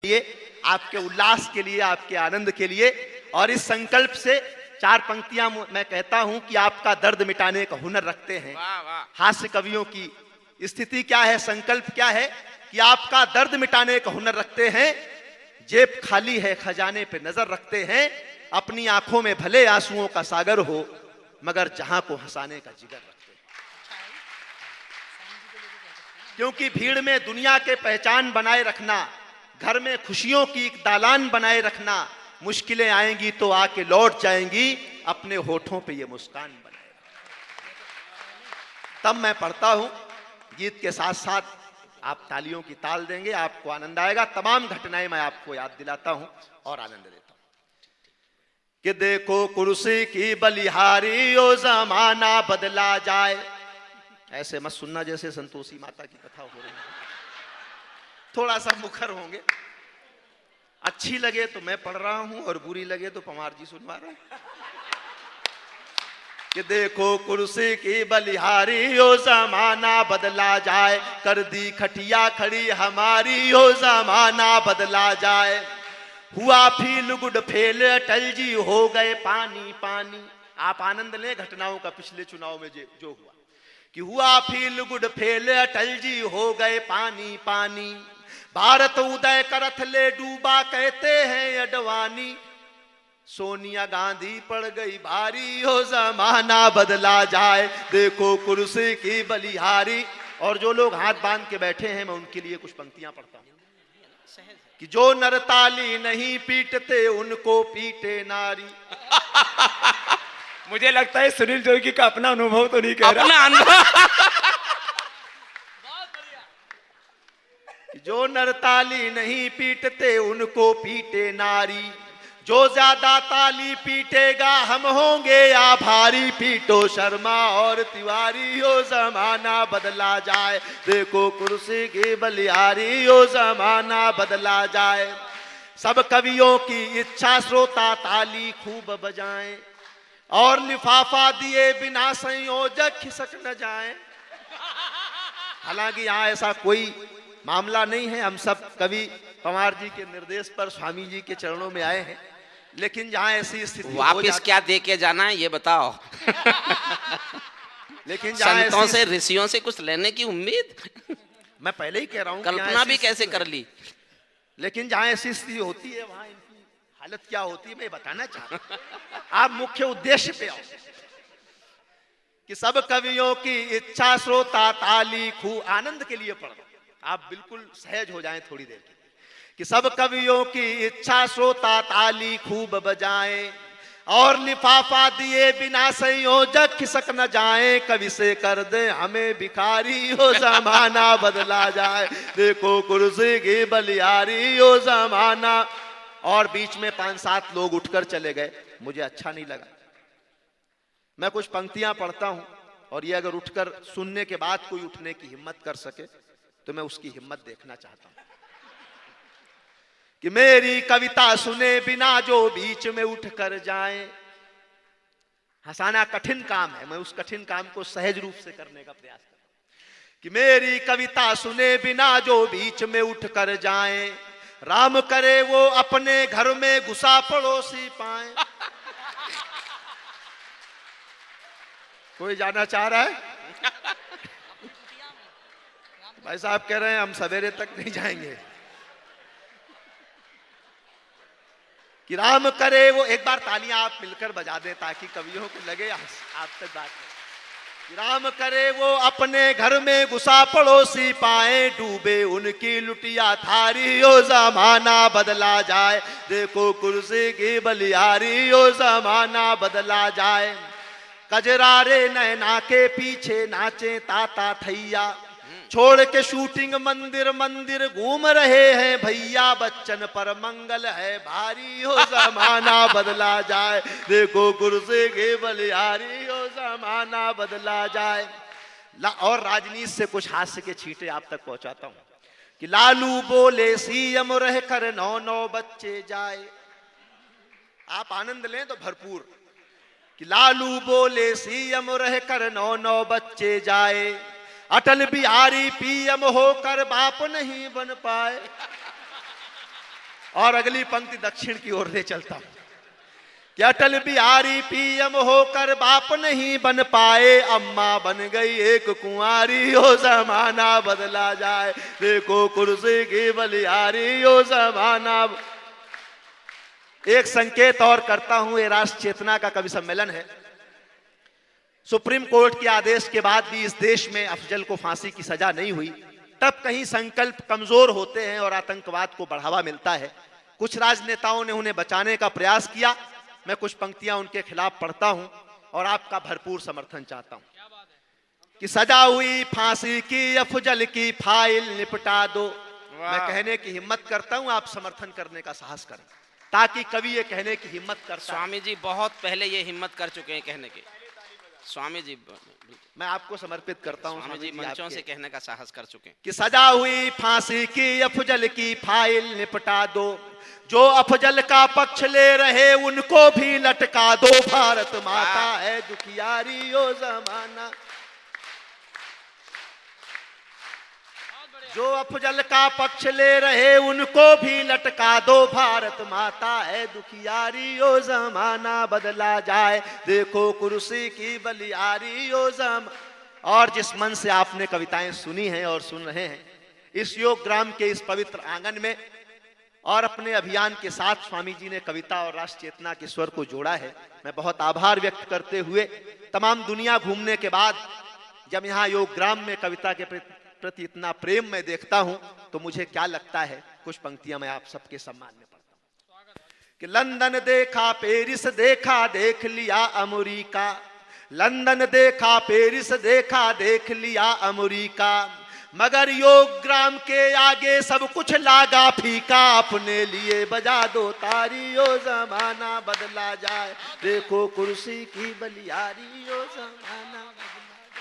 लिए, आपके उल्लास के लिए, आपके आनंद के लिए। और इस संकल्प से चार पंक्तियां मैं कहता हूं कि आपका दर्द मिटाने का हुनर रखते हैं। हास्य कवियों की स्थिति क्या है, संकल्प क्या है कि आपका दर्द मिटाने का हुनर रखते हैं। जेब खाली है, खजाने पे नजर रखते हैं। अपनी आंखों में भले आंसुओं का सागर हो, मगर जहां को हंसाने का जिगर रखते हैं। क्योंकि भीड़ में दुनिया के पहचान बनाए रखना, घर में खुशियों की एक दालान बनाए रखना, मुश्किलें आएंगी तो आके लौट जाएंगी, अपने होठों पे ये मुस्कान बनाए रखना। तब मैं पढ़ता हूं, गीत के साथ साथ आप तालियों की ताल देंगे, आपको आनंद आएगा। तमाम घटनाएं मैं आपको याद दिलाता हूं और आनंद देता हूं। कि देखो कुर्सी की बलिहारी, ओ जमाना बदला जाए। ऐसे मत सुनना जैसे संतोषी माता की कथा हो रही है, थोड़ा सा मुखर होंगे। अच्छी लगे तो मैं पढ़ रहा हूं और बुरी लगे तो पवार जी सुनवा रहे हैं। कि देखो कुर्सी की बलिहारी, ओ जमाना बदला जाए। कर दी खटिया खड़ी हमारी, ओ जमाना बदला जाए। हुआ feel good fail, Atal ji हो गए पानी पानी। आप आनंद लें घटनाओं का, पिछले चुनाव में जो हुआ कि हुआ feel good fail, Atal ji हो गए पानी पानी। भारत उदय करथ ले डूबा, कहते हैं अडवाणी। सोनिया गांधी पड़ गई भारी, हो जमाना बदला जाए। देखो कुर्सी की बलिहारी। और जो लोग हाथ बांध के बैठे हैं, मैं उनके लिए कुछ पंक्तियां पढ़ता हूं कि जो नर ताली नहीं पीटते, उनको पीटे नारी। मुझे लगता है सुनील जोगी का अपना अनुभव तो नहीं कह रहा। अपना अनुभव। जो नर ताली नहीं पीटते, उनको पीटे नारी। जो ज्यादा ताली पीटेगा, हम होंगे आभारी। पीटो शर्मा और तिवारी, हो जमाना बदला जाए। देखो कुर्सी की बलिहारी, हो जमाना बदला जाए। सब कवियों की इच्छा श्रोता ताली खूब बजाएं, और लिफाफा दिए बिना संयोजक खिसक न जाएं। हालांकि यहाँ ऐसा कोई मामला नहीं है, हम सब कवि पवार जी के निर्देश पर स्वामी जी के चरणों में आए हैं। लेकिन जहां ऐसी स्थिति वापिस क्या दे के जाना है ये बताओ। लेकिन संतों से, ऋषियों से कुछ लेने की उम्मीद। मैं पहले ही कह रहा हूं, कल्पना भी कैसे कर ली। लेकिन जहां ऐसी स्थिति होती है, वहां इनकी हालत क्या होती है मैं बताना चाहता हूं। आप मुख्य उद्देश्य पे आओ कि सब कवियों की इच्छा श्रोता ताली खूब। आनंद के लिए पढ़ो, आप बिल्कुल सहज हो जाएं थोड़ी देर के लिए। कि सब कवियों की इच्छा श्रोता ताली खूब बजाएं, और लिफाफा दिए बिना संयोजक खिसक न जाएं। कवि से कर दे हमें भिखारी, हो जमाना बदला जाए। देखो कुर्सी की बलिहारी, हो जमाना। और बीच में 5-7 लोग उठकर चले गए, मुझे अच्छा नहीं लगा। मैं कुछ पंक्तियां पढ़ता हूं, और ये अगर उठकर सुनने के बाद कोई उठने की हिम्मत कर सके तो मैं उसकी हिम्मत देखना चाहता हूं। कि मेरी कविता सुने बिना जो बीच में उठकर जाए। हंसाना कठिन काम है, मैं उस कठिन काम को सहज रूप से करने का प्रयास करता हूं। कि मेरी कविता सुने बिना जो बीच में उठकर जाए। राम करे वो अपने घर में घुसा पड़ोसी पाए। कोई जाना चाह रहा है? भाई साहब कह रहे हैं हम सवेरे तक नहीं जाएंगे। कि राम करे वो, एक बार तालियां आप मिलकर बजा दें ताकि कवियों को लगे आप तक बात है। कि राम करे वो अपने घर में घुसा पड़ोसी पाए। डूबे उनकी लुटिया थारी, ओ जमाना बदला जाए। देखो कुर्सी की बलिहारी, ओ जमाना बदला जाए। कजरारे नैना के पीछे नाचे ताता थैया। छोड़ के शूटिंग मंदिर मंदिर घूम रहे हैं भैया। बच्चन पर मंगल है भारी, हो जमाना बदला जाए। देखो कुर्सी की बलिहारी, हो जमाना बदला जाए। और राजनीति से कुछ हास्य के छींटे आप तक पहुंचाता हूं। कि लालू बोले सीएम रह कर 9-9 बच्चे जाए। आप आनंद लें तो भरपूर। कि लालू बोले सीएम रह कर 9-9 बच्चे जाए। अटल बिहारी पीएम होकर बाप नहीं बन पाए। और अगली पंक्ति दक्षिण की ओर ले चलता हूं कि अटल बिहारी पीएम होकर बाप नहीं बन पाए, अम्मा बन गई एक कुंवारी, ओ जमाना बदला जाए, देखो कुर्सी की बलिहारी, ओ जमाना। एक संकेत और करता हूं, ये राष्ट्र चेतना का कवि सम्मेलन है। सुप्रीम कोर्ट के आदेश के बाद भी इस देश में अफजल को फांसी की सजा नहीं हुई, तब कहीं संकल्प कमजोर होते हैं और आतंकवाद को बढ़ावा मिलता है। कुछ राजनेताओं ने उन्हें बचाने का प्रयास किया। मैं कुछ पंक्तियां उनके खिलाफ पढ़ता हूं और आपका भरपूर समर्थन चाहता हूं कि सजा हुई फांसी की अफजल की फाइल निपटा दो। मैं कहने की हिम्मत करता हूं, आप समर्थन करने का साहस करें, ताकि कवि ये कहने की हिम्मत करता है। स्वामी जी बहुत पहले ये हिम्मत कर चुके हैं कहने की। स्वामी जी मैं आपको समर्पित करता हूं। स्वामी जी मंचों से कहने का साहस कर चुके हैं कि सजा हुई फांसी की अफजल की फाइल निपटा दो, जो अफजल का पक्ष ले रहे उनको भी लटका दो, भारत माता है दुखियारी, ओ जमाना। जो अफजल का पक्ष ले रहे उनको भी लटका दो, भारत माता है दुखियारी, ओ जमाना बदला जाए, देखो कुर्सी की बलिहारी, ओ जम। और जिस मन से आपने कविताएं सुनी हैं और सुन रहे हैं, इस योग ग्राम के इस पवित्र आंगन में और अपने अभियान के साथ स्वामी जी ने कविता और राष्ट्र चेतना के स्वर को जोड़ा है। मैं बहुत आभार व्यक्त करते हुए तमाम दुनिया घूमने के बाद जब यहाँ योग ग्राम में कविता के प्रति इतना प्रेम मैं देखता हूं तो मुझे क्या लगता है, कुछ पंक्तियां मैं आप सबके सम्मान में पढ़ता हूं कि लंदन देखा पेरिस देखा देख लिया अमेरिका, लंदन देखा पेरिस देखा देख लिया अमेरिका, मगर योग ग्राम के आगे सब कुछ लागा फीका, अपने लिए बजा दो तारी, ओ जमाना बदला जाए, देखो कुर्सी की बलिहारी, ओ जमाना।